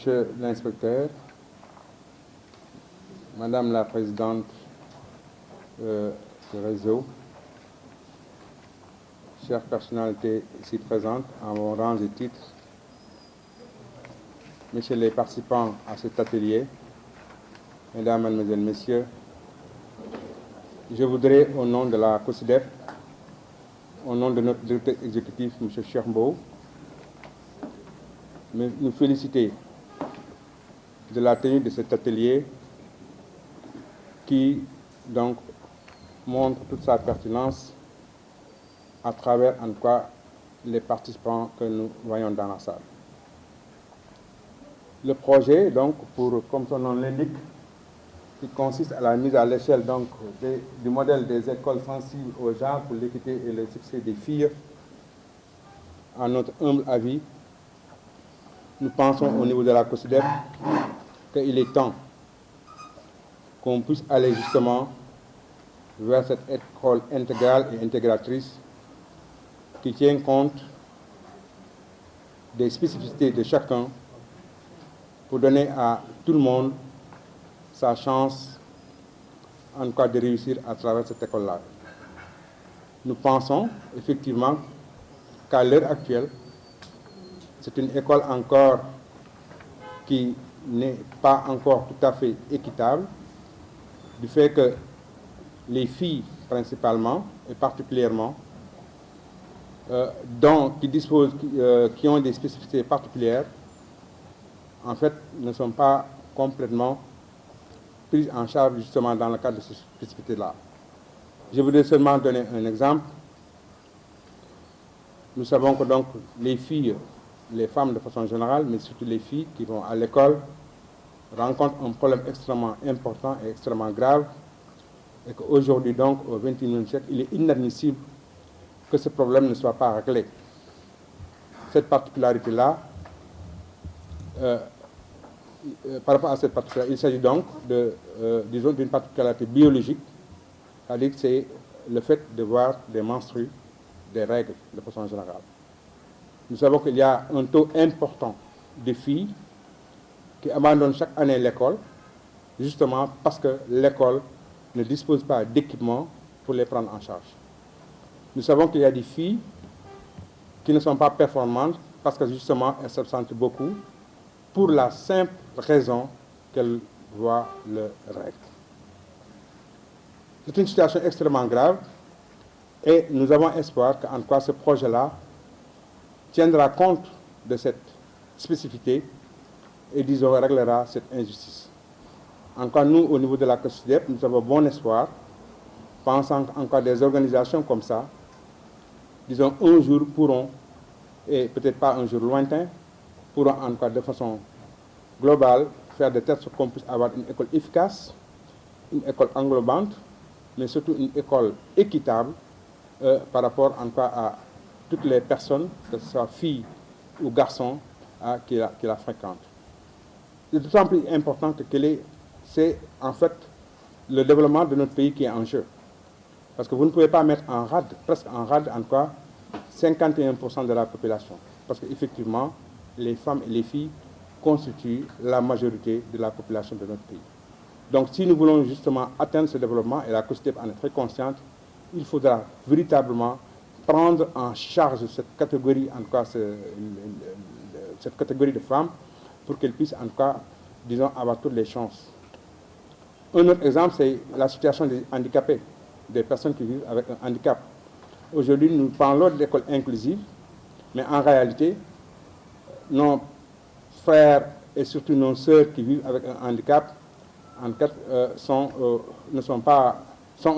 Monsieur l'inspecteur, Madame la présidente du réseau, chères personnalités ici présentes en vos rangs et titres, messieurs les participants à cet atelier, mesdames, mademoiselles, messieurs, je voudrais, au nom de la COSYDEP, au nom de notre directeur exécutif, M. Chermbo, nous féliciter de la tenue de cet atelier qui, donc, montre toute sa pertinence à travers, en tout cas, les participants que nous voyons dans la salle. Le projet, donc, comme son nom l'indique, qui consiste à la mise à l'échelle donc du modèle des écoles sensibles au genre pour l'équité et le succès des filles, à notre humble avis, nous pensons au niveau de la COSYDEP qu'il est temps qu'on puisse aller justement vers cette école intégrale et intégratrice qui tient compte des spécificités de chacun pour donner à tout le monde sa chance, en tout cas, de réussir à travers cette école-là. Nous pensons effectivement qu'à l'heure actuelle, c'est une école encore qui n'est pas encore tout à fait équitable, du fait que les filles principalement et particulièrement, qui ont des spécificités particulières, en fait, ne sont pas complètement prises en charge justement dans le cadre de ces spécificités-là. Je voudrais seulement donner un exemple. Nous savons que donc les filles, les femmes de façon générale, mais surtout les filles qui vont à l'école, rencontrent un problème extrêmement important et extrêmement grave, et qu'aujourd'hui donc, au XXIe siècle, il est inadmissible que ce problème ne soit pas réglé. Cette particularité-là, par rapport à cette particularité, il s'agit donc disons, d'une particularité biologique, c'est-à-dire que c'est le fait de voir des menstrues, des règles de façon générale. Nous savons qu'il y a un taux important de filles qui abandonnent chaque année l'école, justement parce que l'école ne dispose pas d'équipement pour les prendre en charge. Nous savons qu'il y a des filles qui ne sont pas performantes parce que justement elles s'absentent beaucoup pour la simple raison qu'elles voient le règle. C'est une situation extrêmement grave et nous avons espoir qu'en quoi ce projet-là tiendra compte de cette spécificité et, disons, réglera cette injustice. En quoi nous, au niveau de la COSYDEP, nous avons bon espoir, pensant qu'encore des organisations comme ça, disons, un jour pourront, et peut-être pas un jour lointain, pourront encore de façon globale faire de telle sorte qu'on puisse avoir une école efficace, une école englobante, mais surtout une école équitable par rapport encore à toutes les personnes, que ce soit filles ou garçons, qui la fréquentent. C'est d'autant plus important que c'est en fait le développement de notre pays qui est en jeu. Parce que vous ne pouvez pas mettre en rade, presque en rade encore, 51% de la population. Parce qu'effectivement, les femmes et les filles constituent la majorité de la population de notre pays. Donc si nous voulons justement atteindre ce développement, et la COSYDEP en est très consciente, il faudra véritablement prendre en charge cette catégorie, en tout cas cette catégorie de femmes, pour qu'elles puissent en tout cas, disons, avoir toutes les chances. Un autre exemple, c'est la situation des handicapés, des personnes qui vivent avec un handicap. Aujourd'hui, nous parlons de l'école inclusive, mais en réalité, nos frères et surtout nos sœurs qui vivent avec un handicap sont au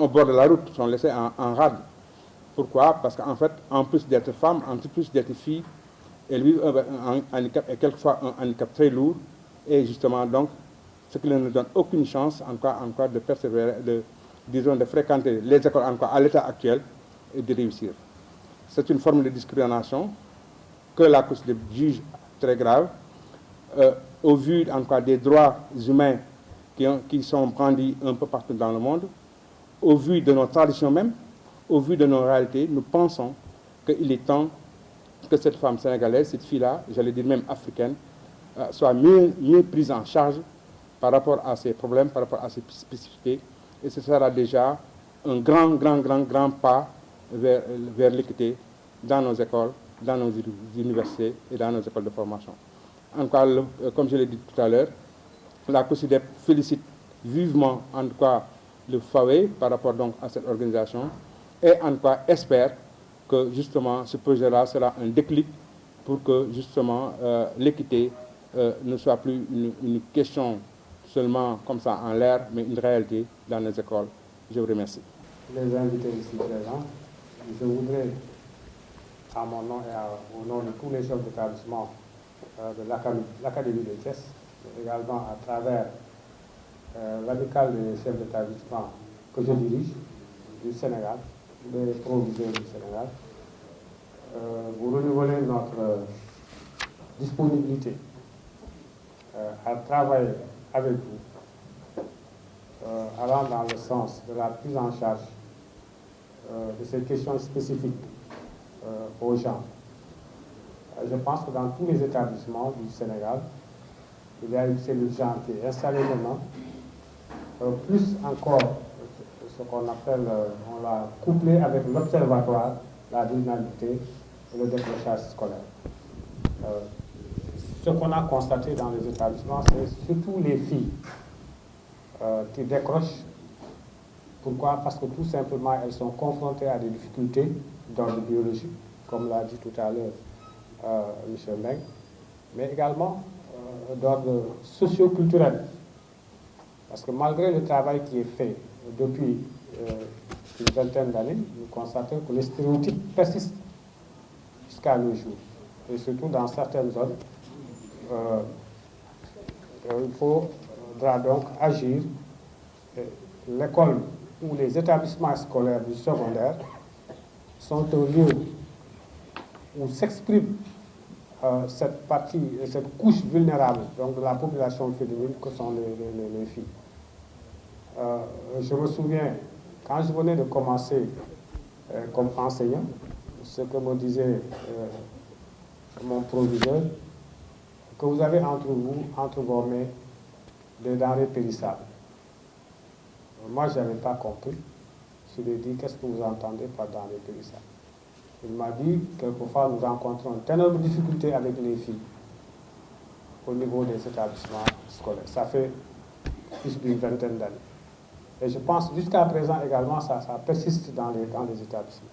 bord de la route, sont laissés en rade. Pourquoi? Parce qu'en fait, en plus d'être femmes, en plus d'être filles, elles vivent avec un handicap et quelquefois un handicap très lourd, et justement donc, ce qui ne nous donne aucune chance encore de persévérer, de fréquenter les écoles encore à l'état actuel et de réussir. C'est une forme de discrimination que la COSYDEP juge très grave, au vu encore des droits humains qui sont brandis un peu partout dans le monde, au vu de nos traditions même, au vu de nos réalités, nous pensons qu'il est temps que cette femme sénégalaise, cette fille-là, j'allais dire même africaine, soit mieux prise en charge par rapport à ces problèmes, par rapport à ces spécificités. Et ce sera déjà un grand pas vers l'équité dans nos écoles, dans nos universités et dans nos écoles de formation. En tout cas, comme je l'ai dit tout à l'heure, la COSYDEP félicite vivement en tout cas le FAWE par rapport donc à cette organisation et en tout cas espère que justement ce projet-là sera un déclic pour que justement l'équité ne soit plus une question seulement comme ça en l'air, mais une réalité dans les écoles. Je vous remercie. Les invités ici présents, je voudrais, à mon nom et au nom de tous les chefs d'établissement de l'Académie de Thiès, également à travers l'amicale des chefs d'établissement que je dirige du Sénégal, des proviseurs du Sénégal, vous renouveler notre disponibilité à travailler avec vous, allant dans le sens de la prise en charge de ces questions spécifiques aux gens. Je pense que dans tous les établissements du Sénégal, il y a une cellule genre qui est installée maintenant, plus encore ce qu'on appelle, on l'a couplé avec l'observatoire, la dynamité et le décrochage scolaire. Ce qu'on a constaté dans les établissements, c'est surtout les filles qui décrochent. Pourquoi? Parce que tout simplement, elles sont confrontées à des difficultés d'ordre biologique, comme l'a dit tout à l'heure M. Meng, mais également d'ordre socio-culturel. Parce que malgré le travail qui est fait depuis une vingtaine d'années, nous constatons que les stéréotypes persistent jusqu'à nos jours. Et surtout dans certaines zones, il faudra donc agir. L'école ou les établissements scolaires du secondaire sont un lieu où s'exprime cette partie, cette couche vulnérable donc de la population féminine que sont les filles. Je me souviens, quand je venais de commencer comme enseignant, ce que me disait mon proviseur, que vous avez entre vos mains, des denrées périssables. Moi, je n'avais pas compris. Je lui ai dit, qu'est-ce que vous entendez par denrées périssables? Il m'a dit, quelquefois, nous rencontrons d'énormes difficultés avec les filles au niveau des établissements scolaires. Ça fait plus d'une vingtaine d'années. Et je pense, jusqu'à présent également, ça persiste dans les établissements.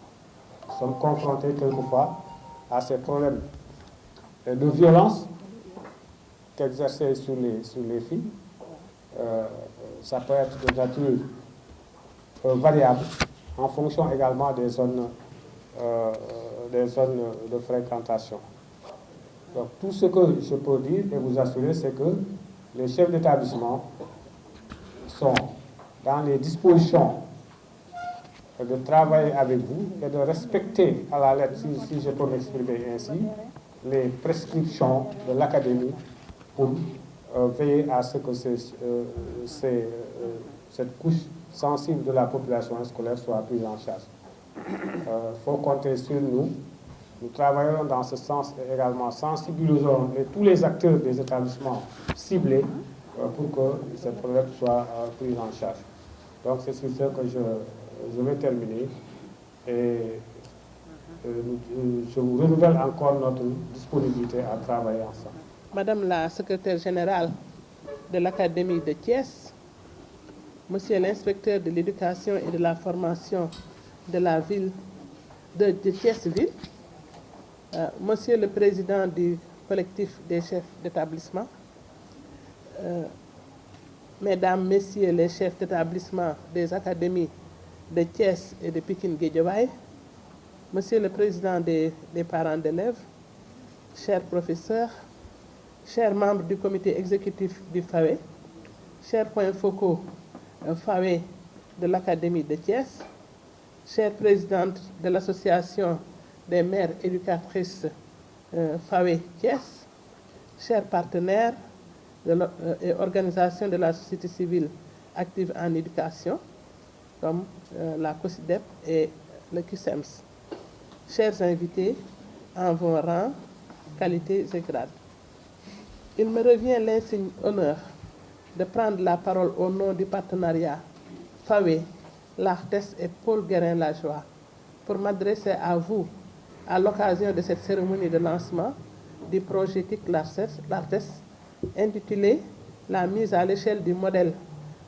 Nous sommes confrontés quelquefois à ces problèmes de violence qu'exercent sur les filles. Ça peut être de nature variable, en fonction également des zones de fréquentation. Donc tout ce que je peux dire et vous assurer, c'est que les chefs d'établissement sont dans les dispositions de travailler avec vous et de respecter à la lettre, si je peux m'exprimer ainsi, les prescriptions de l'académie pour veiller à ce que cette couche sensible de la population scolaire soit prise en charge. Il faut compter sur nous. Nous travaillerons dans ce sens et également sensibiliserons tous les acteurs des établissements ciblés pour que ces problèmes soient pris en charge. Donc c'est sur ce que je vais terminer et je vous renouvelle encore notre disponibilité à travailler ensemble. Madame la secrétaire générale de l'Académie de Thiès, Monsieur l'inspecteur de l'éducation et de la formation de la ville de Thiès-Ville, Monsieur le président du collectif des chefs d'établissement, Mesdames, Messieurs les chefs d'établissement des académies de Thiès et de Pikine-Guédiawaye, Monsieur le président des parents d'élèves, chers professeurs, chers membres du comité exécutif du FAWE, chers points focaux FAWE de l'Académie de Thiès, chère présidente de l'association des mères éducatrices FAWE Thiès, chers partenaires et organisations de la société civile active en éducation, comme la COSYDEP et le QSEMS, chers invités en vos rangs, qualités et grades. il me revient l'insigne honneur de prendre la parole au nom du partenariat FAWE, l'ARTES et Paul Guérin-Lajoie pour m'adresser à vous à l'occasion de cette cérémonie de lancement du projet TIC l'ARTES intitulé « La mise à l'échelle du modèle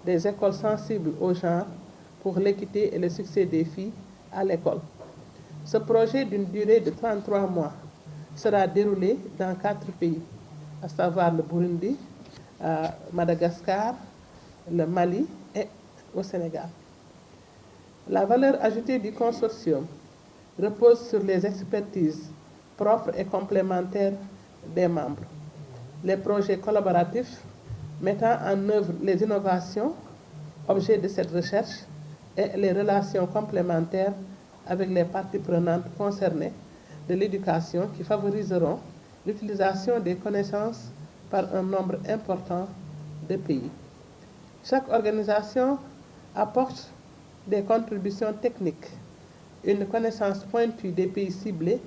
des écoles sensibles au genre pour l'équité et le succès des filles à l'école ». Ce projet d'une durée de 33 mois sera déroulé dans 4 pays, à savoir le Burundi, Madagascar, le Mali et au Sénégal. La valeur ajoutée du consortium repose sur les expertises propres et complémentaires des membres, les projets collaboratifs mettant en œuvre les innovations, objet de cette recherche, et les relations complémentaires avec les parties prenantes concernées de l'éducation qui favoriseront l'utilisation des connaissances par un nombre important de pays. Chaque organisation apporte des contributions techniques, une connaissance pointue des pays ciblés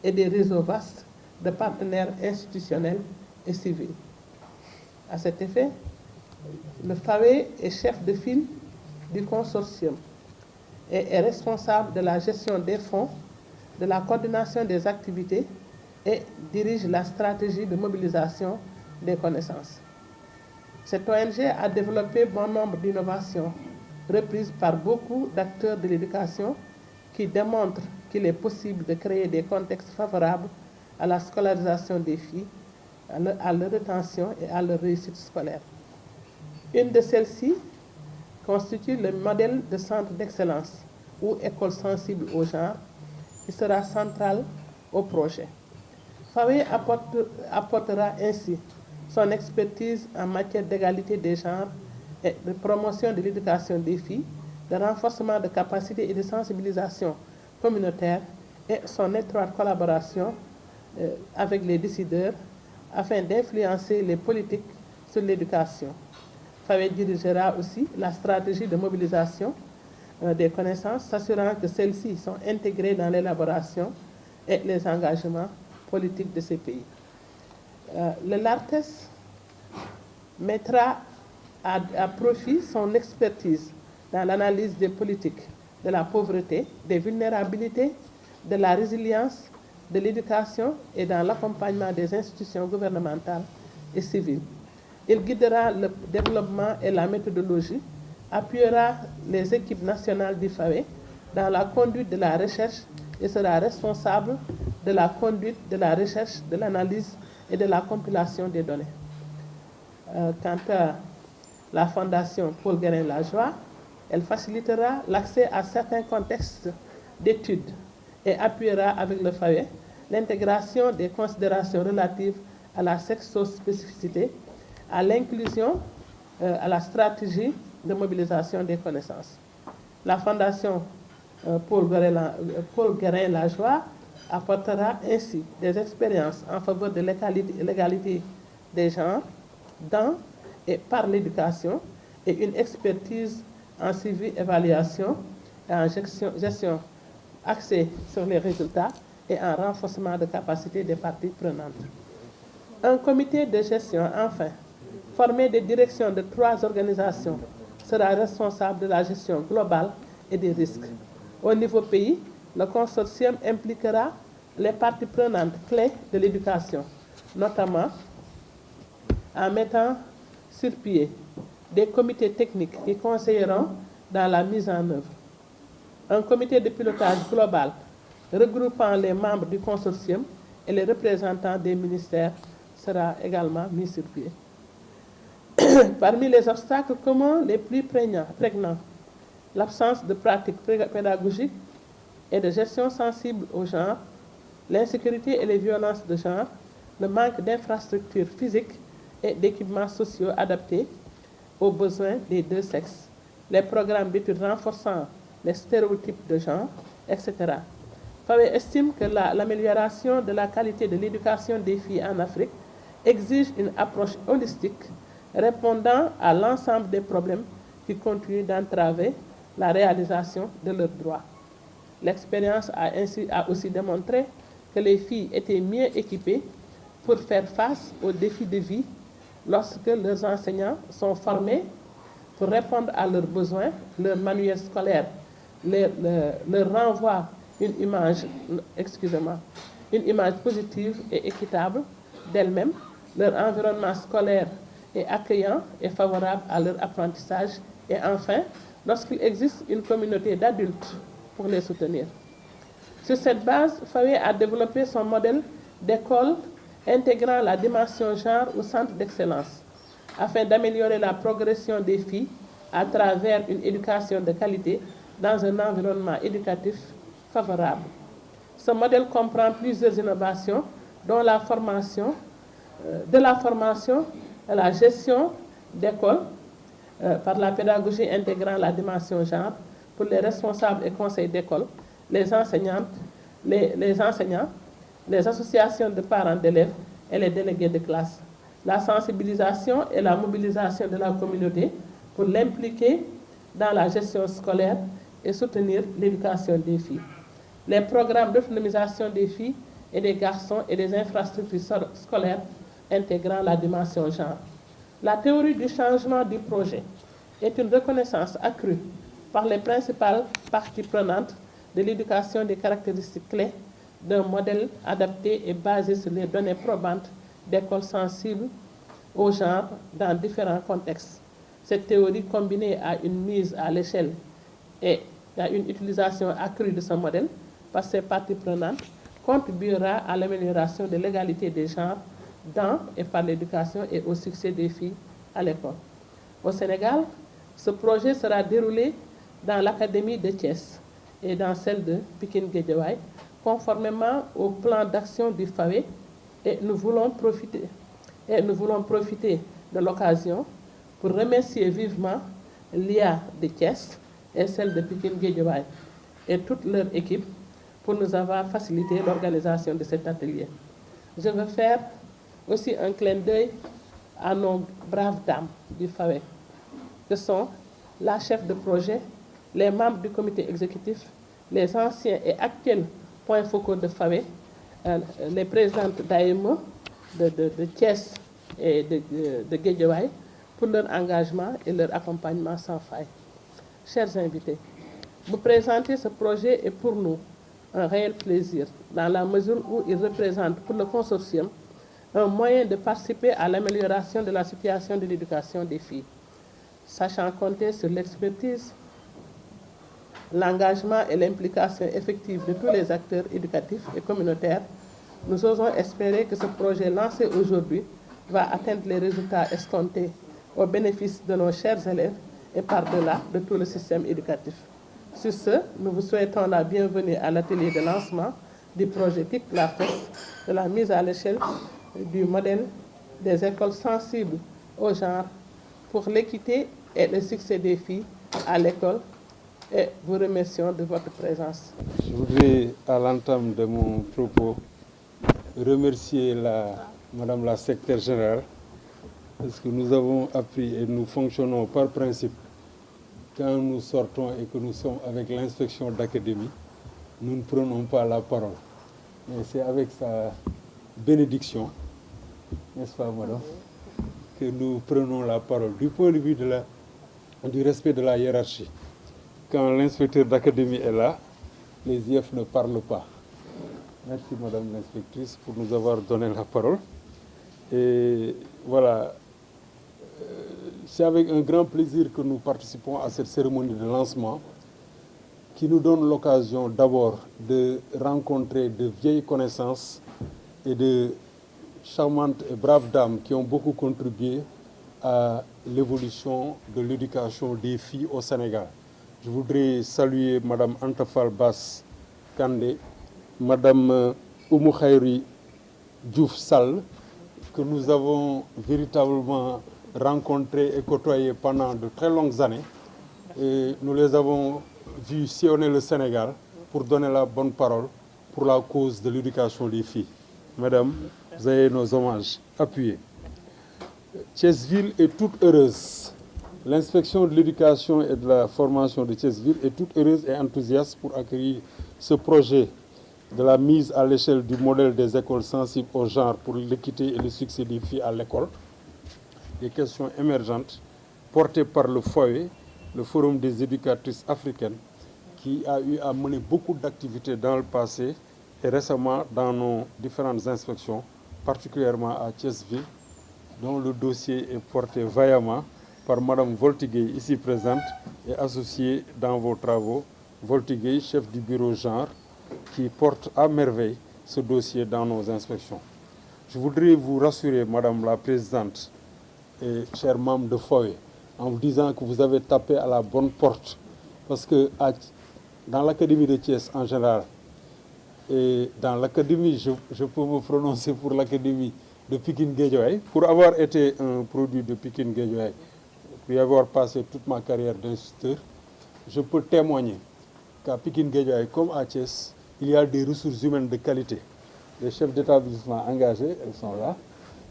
et des réseaux vastes de partenaires institutionnels et civils. À cet effet, le FAWE est chef de file du consortium et est responsable de la gestion des fonds, de la coordination des activités et dirige la stratégie de mobilisation des connaissances. Cette ONG a développé bon nombre d'innovations reprises par beaucoup d'acteurs de l'éducation qui démontrent qu'il est possible de créer des contextes favorables à la scolarisation des filles, à leur rétention et à leur réussite scolaire. Une de celles-ci constitue le modèle de centre d'excellence ou école sensible au genre qui sera central au projet. FAWE apportera ainsi son expertise en matière d'égalité des genres et de promotion de l'éducation des filles, de renforcement de capacités et de sensibilisation communautaire et son étroite collaboration avec les décideurs afin d'influencer les politiques sur l'éducation. FAWE dirigera aussi la stratégie de mobilisation des connaissances, s'assurant que celles-ci sont intégrées dans l'élaboration et les engagements politiques de ces pays. Le LARTES mettra à profit son expertise dans l'analyse des politiques de la pauvreté, des vulnérabilités, de la résilience, de l'éducation et dans l'accompagnement des institutions gouvernementales et civiles. Il guidera le développement et la méthodologie, appuiera les équipes nationales du FAWE dans la conduite de la recherche et sera responsable de la conduite de la recherche, de l'analyse et de la compilation des données. Quant à la Fondation Paul Guérin-Lajoie, elle facilitera l'accès à certains contextes d'études et appuiera avec le FAWE l'intégration des considérations relatives à la sexospécificité, à l'inclusion, à la stratégie de mobilisation des connaissances. La Fondation Paul Guérin-Lajoie apportera ainsi des expériences en faveur de l'égalité des genres dans et par l'éducation et une expertise en suivi, évaluation et en gestion axée sur les résultats et en renforcement de capacité des parties prenantes. Un comité de gestion, enfin, formé des directions de 3 organisations, sera responsable de la gestion globale et des risques. Au niveau pays, le consortium impliquera les parties prenantes clés de l'éducation, notamment en mettant sur pied des comités techniques qui conseilleront dans la mise en œuvre. Un comité de pilotage global regroupant les membres du consortium et les représentants des ministères sera également mis sur pied. Parmi les obstacles communs les plus prégnants, l'absence de pratiques pédagogiques et de gestion sensible au genre, l'insécurité et les violences de genre, le manque d'infrastructures physiques et d'équipements sociaux adaptés aux besoins des 2 sexes, les programmes d'études renforçant les stéréotypes de genre, etc. FAWE estime que l'amélioration de la qualité de l'éducation des filles en Afrique exige une approche holistique répondant à l'ensemble des problèmes qui continuent d'entraver la réalisation de leurs droits. L'expérience a aussi démontré que les filles étaient mieux équipées pour faire face aux défis de vie lorsque leurs enseignants sont formés pour répondre à leurs besoins, leur manuel scolaire leur renvoie une image positive et équitable d'elles-mêmes. Leur environnement scolaire est accueillant et favorable à leur apprentissage. Et enfin, lorsqu'il existe une communauté d'adultes pour les soutenir. Sur cette base, FAWE a développé son modèle d'école intégrant la dimension genre au centre d'excellence, afin d'améliorer la progression des filles à travers une éducation de qualité dans un environnement éducatif favorable. Ce modèle comprend plusieurs innovations, dont la formation à la gestion d'école par la pédagogie intégrant la dimension genre pour les responsables et conseils d'école, les enseignants, les associations de parents d'élèves et les délégués de classe. La sensibilisation et la mobilisation de la communauté pour l'impliquer dans la gestion scolaire et soutenir l'éducation des filles. Les programmes d'autonomisation des filles et des garçons et des infrastructures scolaires intégrant la dimension genre. La théorie du changement du projet est une reconnaissance accrue par les principales parties prenantes de l'éducation des caractéristiques clés d'un modèle adapté et basé sur les données probantes d'écoles sensibles au genre dans différents contextes. Cette théorie, combinée à une mise à l'échelle et à une utilisation accrue de ce modèle par ses parties prenantes, contribuera à l'amélioration de l'égalité des genres dans et par l'éducation et au succès des filles à l'école. Au Sénégal, ce projet sera déroulé dans l'Académie de Thiès et dans celle de Pikine Guédiawaye, conformément au plan d'action du FAWE, et nous voulons profiter de l'occasion pour remercier vivement l'IA de Thiès et celle de Pikine Guédiawaye et toute leur équipe pour nous avoir facilité l'organisation de cet atelier. Je veux faire aussi un clin d'œil à nos braves dames du FAWE, que sont la chef de projet, les membres du comité exécutif, les anciens et actuels points focaux de FAWE, les présidentes d'AME, de Thiès et de Guédiawaye, pour leur engagement et leur accompagnement sans faille. Chers invités, vous présenter ce projet est pour nous un réel plaisir, dans la mesure où il représente pour le consortium un moyen de participer à l'amélioration de la situation de l'éducation des filles. Sachant compter sur l'expertise, l'engagement et l'implication effective de tous les acteurs éducatifs et communautaires, nous osons espérer que ce projet lancé aujourd'hui va atteindre les résultats escomptés au bénéfice de nos chers élèves et par-delà de tout le système éducatif. Sur ce, nous vous souhaitons la bienvenue à l'atelier de lancement du projet Kick la Fesse, de la mise à l'échelle du modèle des écoles sensibles au genre pour l'équité et le succès des filles à l'école, et vous remercions de votre présence. Je voudrais, à l'entame de mon propos, remercier Madame la secrétaire générale, parce que nous avons appris et nous fonctionnons par principe. Quand nous sortons et que nous sommes avec l'inspection d'académie, nous ne prenons pas la parole. Mais c'est avec sa bénédiction, n'est-ce pas, madame, que nous prenons la parole. Du point de vue du respect de la hiérarchie, quand l'inspecteur d'académie est là, les IF ne parlent pas. Merci, madame l'inspectrice, pour nous avoir donné la parole. Et voilà, c'est avec un grand plaisir que nous participons à cette cérémonie de lancement qui nous donne l'occasion d'abord de rencontrer de vieilles connaissances et de charmantes et braves dames qui ont beaucoup contribué à l'évolution de l'éducation des filles au Sénégal. Je voudrais saluer Madame Antafal Bass Kandé, Madame Oumou Khairi Diouf Sall, que nous avons véritablement rencontrées et côtoyées pendant de très longues années. Et nous les avons vues sillonner le Sénégal pour donner la bonne parole pour la cause de l'éducation des filles. Mesdames, vous avez nos hommages appuyés. Thiès-Ville est toute heureuse. L'inspection de l'éducation et de la formation de Thiès-Ville est toute heureuse et enthousiaste pour accueillir ce projet de la mise à l'échelle du modèle des écoles sensibles au genre pour l'équité et le succès des filles à l'école. des questions émergentes portées par le FOE, le Forum des éducatrices africaines, qui a eu à mener beaucoup d'activités dans le passé et récemment dans nos différentes inspections, particulièrement à Thiès-Ville, dont le dossier est porté vaillamment par Madame Voltigué, ici présente, et associée dans vos travaux, Voltigué, chef du bureau genre, qui porte à merveille ce dossier dans nos inspections. Je voudrais vous rassurer, Madame la Présidente et chers membres de FOE, en vous disant que vous avez tapé à la bonne porte, parce que dans l'Académie de Thiès en général, et dans l'Académie, je peux me prononcer pour l'Académie de Pikine Guédiawaye, pour avoir été un produit de Pikine Guédiawaye, pour y avoir passé toute ma carrière d'instituteur, je peux témoigner qu'à Pikine Guédiawaye comme à Thiès, il y a des ressources humaines de qualité. Les chefs d'établissement engagés, elles sont là,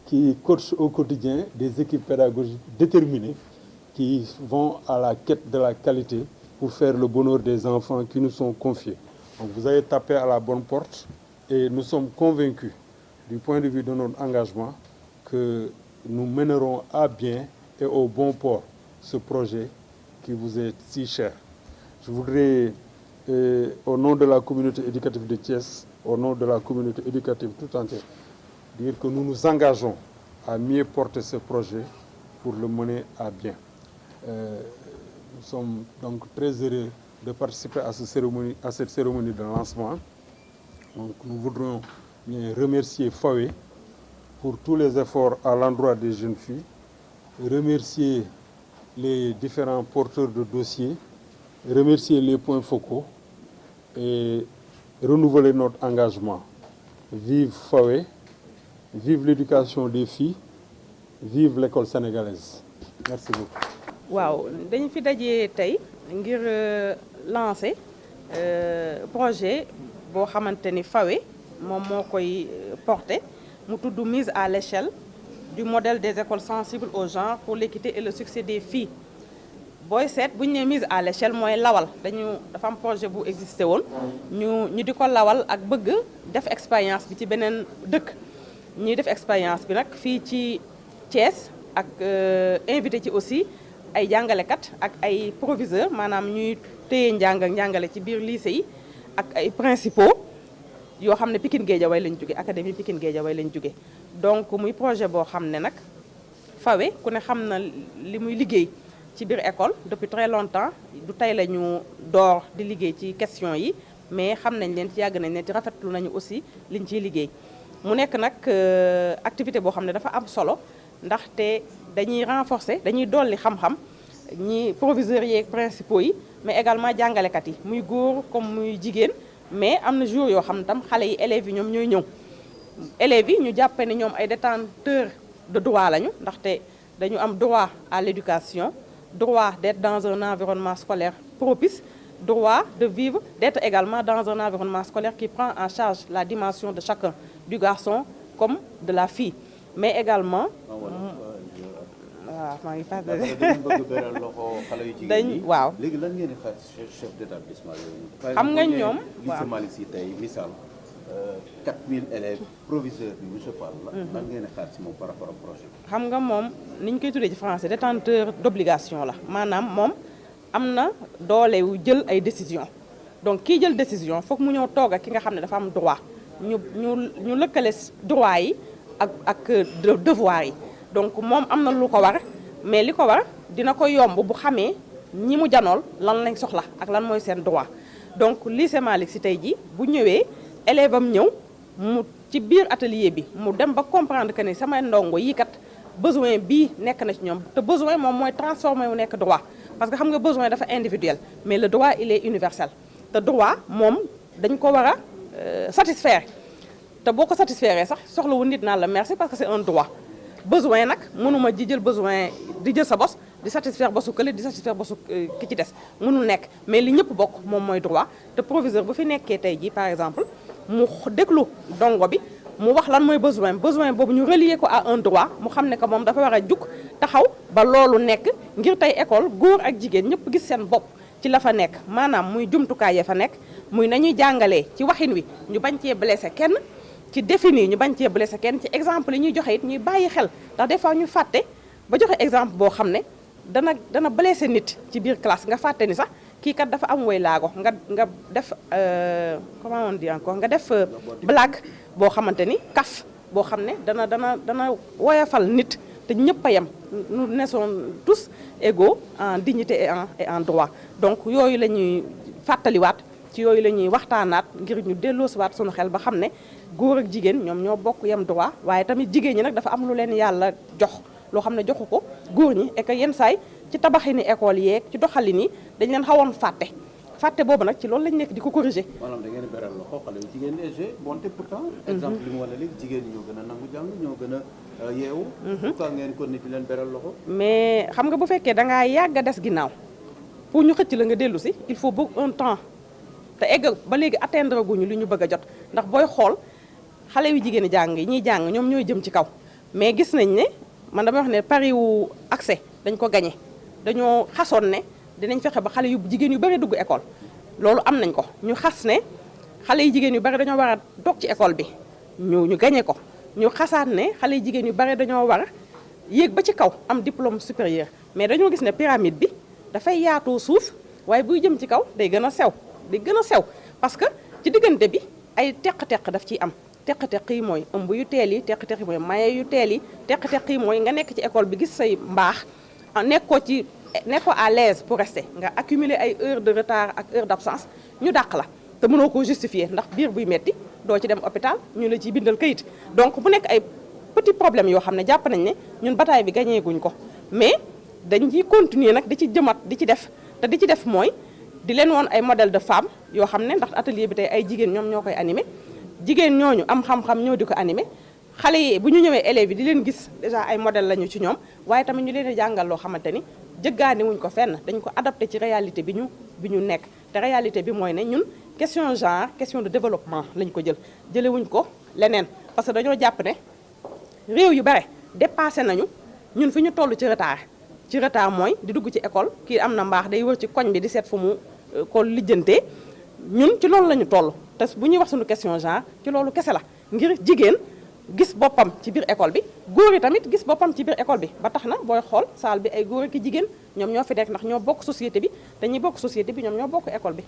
qui coachent au quotidien des équipes pédagogiques déterminées qui vont à la quête de la qualité pour faire le bonheur des enfants qui nous sont confiés. Donc vous avez tapé à la bonne porte et nous sommes convaincus du point de vue de notre engagement que nous mènerons à bien et au bon port ce projet qui vous est si cher. Je voudrais, au nom de la communauté éducative de Thiès, au nom de la communauté éducative tout entière, dire que nous nous engageons à mieux porter ce projet pour le mener à bien. Nous sommes donc très heureux de participer à cette cérémonie de lancement. Donc, nous voudrions bien remercier FOE pour tous les efforts à l'endroit des jeunes filles, remercier les différents porteurs de dossiers, remercier les points focaux et renouveler notre engagement. Vive FOE, vive l'éducation des filles, vive l'école sénégalaise. Merci beaucoup. waaw dañu fi dajee tey ngir lancer projet boo xamante ni FAWE moom moo koy porter mu tudd mise à l'échelle du modèle des écoles sensibles au genre pour l'équité et le succès des filles. booy seet bu ñu nee mise à l'échelle mooy lawal dafa am projet bu existé woon ñu di ko lawal ak bëgg def expérience bi ci beneen dëkk ñuy def expérience bi nag fii ci Thiès ak invité ci aussi ay jàngalekat ak ay proviseurs maanaam ñuy téye njàng ak njàngale ci biir lycée yi ak ay principaux yoo xam ne Pikine Guédiawaye lañ jóge académie Pikine Guédiawaye lañ jóge donc muy projet boo xam ne nag FAWE ku ne xam na li muy liggéey ci biir école depuis très longtemps du tey la ñu door di liggéey ci question yi mais xam nañ leen ci yàgg nañ leen ci rafetlu nañu aussi liñ ciy liggéey mu nekk nag activité boo xam ne dafa am solo ndaxte dañuy renforcer dañuy dolli xam-xam ñi proviseurs yeeg principaux yi mais également jàngalekat yi muy góor comme muy jigéen mais am na jour yoo xam ne tam xale yi élèves yi ñoom ñooy ñëw élèves yi ñu jàppe ne ñoom ay détenteurs de droit lañu ndaxte dañu am droit à l'éducation, droit d'être dans un environnement scolaire propice, droit de vivre, d'être également dans un environnement scolaire qui prend en charge la dimension de chacun, du garçon comme de la fille. Mais également waaw maa ngi fàttali dañ waaw léegi lan ngeen di xaar chef d'établissement yooyu xam nga ñoom lycée Malick Sy tey misaal 4000 élèves proviseur bi monsieur Fall lan ngeen di xaar ci moom par rapport au projet bi xam nga moom ni ñu koy tuddee ci français détenteur d'obligation la maanaam moom am na doole wu jël ay décision donc kii jël décision foog mu ñëw toog ak ki nga xam ne dafa am droit ñu lëkkale droit yi ak devoir yi donc moom am na lu ko war mais li ko war dina ko yomb bu xamee ñi mu janool lan lañ soxla ak lan mooy seen droit donc lycée Malick Sy tey ji bu ñëwee élève am ñëw mu ci biir atelier bi mu dem ba comprendre que ni samay ndongo yi kat besoin bii nekk na ci ñoom te besoin moom mooy transformé wu nekk droit parce que xam nga besoin dafa individuel mais le droit il est universel te droit moom dañ ko war a satisfaire te boo ko satisfaire sax soxlawu nit naan la merci parce que c'est un droit besoin nag mënuma ji jël besoin di jël sa bos di satisfaire bosu kële di satisfaire bosu ki ci des mënul nekk mais li ñëpp bokk moom mooy droit te proviseur bu fi nekkee tey jii par exemple mu déglu dongo bi mu wax lan mooy besoin boobu ñu relier ko à un droit mu xam ne que moom dafa war a jug taxaw ba loolu nekk ngir tey école góor ak jigéen ñëpp gis seen bopp ci la fa nekk maanaam muy jumtukaay ya fa nekk muy nañuy jàngalee ci waxin wi ñu bañ cee blessé kenn ci définir ñu bañ cee blessé kenn ci exemple yi ñuy joxe it ñuy bàyyi xel ndax des fois ñu fàtte ba joxe exemple boo xam ne dana blessé nit ci biir classe nga fàtte ni sax kii kat dafa am woy laago nga def comment on dit encore nga def blague boo xamante ni kaf boo xam ne dana woyafal nit te ñëpp a yem nous naissons tous égaux en dignité et en droit donc yooyu la ñuy fàttaliwaat ci yooyu la ñuy waxtaanaat ngir ñu delloosiwaat sunu xel ba xam ne góor ak jigéen ñoom ñoo bokk yem droit waaye tamit jigéen ñi nag dafa am lu leen yàlla jox loo xam ne joxu ko góor ñi et que yenn saay ci tabaxini école yeeg ci doxalin yi dañ leen xawoon fàtte boobu nag ci loolu lañ nekk di ko corriger. maanaam da ngeen a beral loxo xale yu jigéen léger bonte pourtant. exemple li mu wane léegi jigéen ñi ñoo gën a nangu jàng ñoo gën a yeewu. pourquoi ngeen ko nit di leen beral loxo. mais xam nga bu fekkee da ngaa yàgg a des ginnaaw pour ñu xëcc la nga dellu si il faut beaucoup un temps te egg ba léegi atteindre guñu li ñu bëgg a jot ndax booy xool xale yu jigéen jàng yi ñuy jàng ñoom ñooy jëm ci kaw mais gis nañ ne man dama wax ne pari wu accès dañ ko gagné dañoo xasoon ne. dinañ fexe ba xale yu jigéen yu bari dugg école loolu am nañ ko ñu xas ne xale yu jigéen yu bari dañoo war a toog ci école bi ñu gagné ko ñu xasaat ne xale yu jigéen yu bari dañoo war a yéeg ba ci kaw am diplôme supérieur mais dañoo gis ne pyramide bi dafay yaatoo suuf waaye buy jëm ci kaw day gën a sew parce que ci diggante bi ay teq-teq daf ciy am teq-teq yi mooy ëmb yu teel yi teq-teq yi mooy maye yu teel yi teq-teq yi mooy nga nekk ci école bi gis say mbaax nekkoo à l'aise pour rester nga accumuler ay heures de retard ak heures d'absence ñu dàq la te mënoo ko justifier ndax biir buy metti doo ci dem hôpital ñu la ciy bindal kayit donc bu nekk ay petits problèmes yoo xam ne jàpp nañ ne ñun bataille bi gagné guñ ko mais dañ ciy continuer nag di ci jëmat di ci def mooy di leen woon ay modèle de femme yoo xam ne ndax atelier bi tey ay jigéen ñoom ñoo koy animé jigéen ñooñu am xam-xam ñoo di ko animé xale yi bu ñu ñëwee élèves yi di leen gis déjà ay modèle lañu ci ñoom waaye tamit ñu leen di jàngal loo xamante ni jëggaani wuñ ko fenn dañ ko adapté ci réalité bi ñu nekk te réalité bi mooy ne ñun question genre question de développement lañ ko jële wuñ ko leneen parce que dañoo jàpp ne réew yu bare dépassé nañu ñun fi ñu toll ci retard mooy di dugg ci école kii am na mbaax day wër ci koñ bi di seet fu mu ko lijjantee ñun ci loolu la ñu toll te bu ñuy wax suñu question genre ci loolu kese la ngir jigéen gis boppam ci biir école bi góor yi tamit gis boppam ci biir école bi ba tax na booy xool salle bi ay góor ak jigéen ñoom ñoo fi nekk ndax ñoo bokk société bi dañuy bokk société bi ñoom ñoo bokk école bi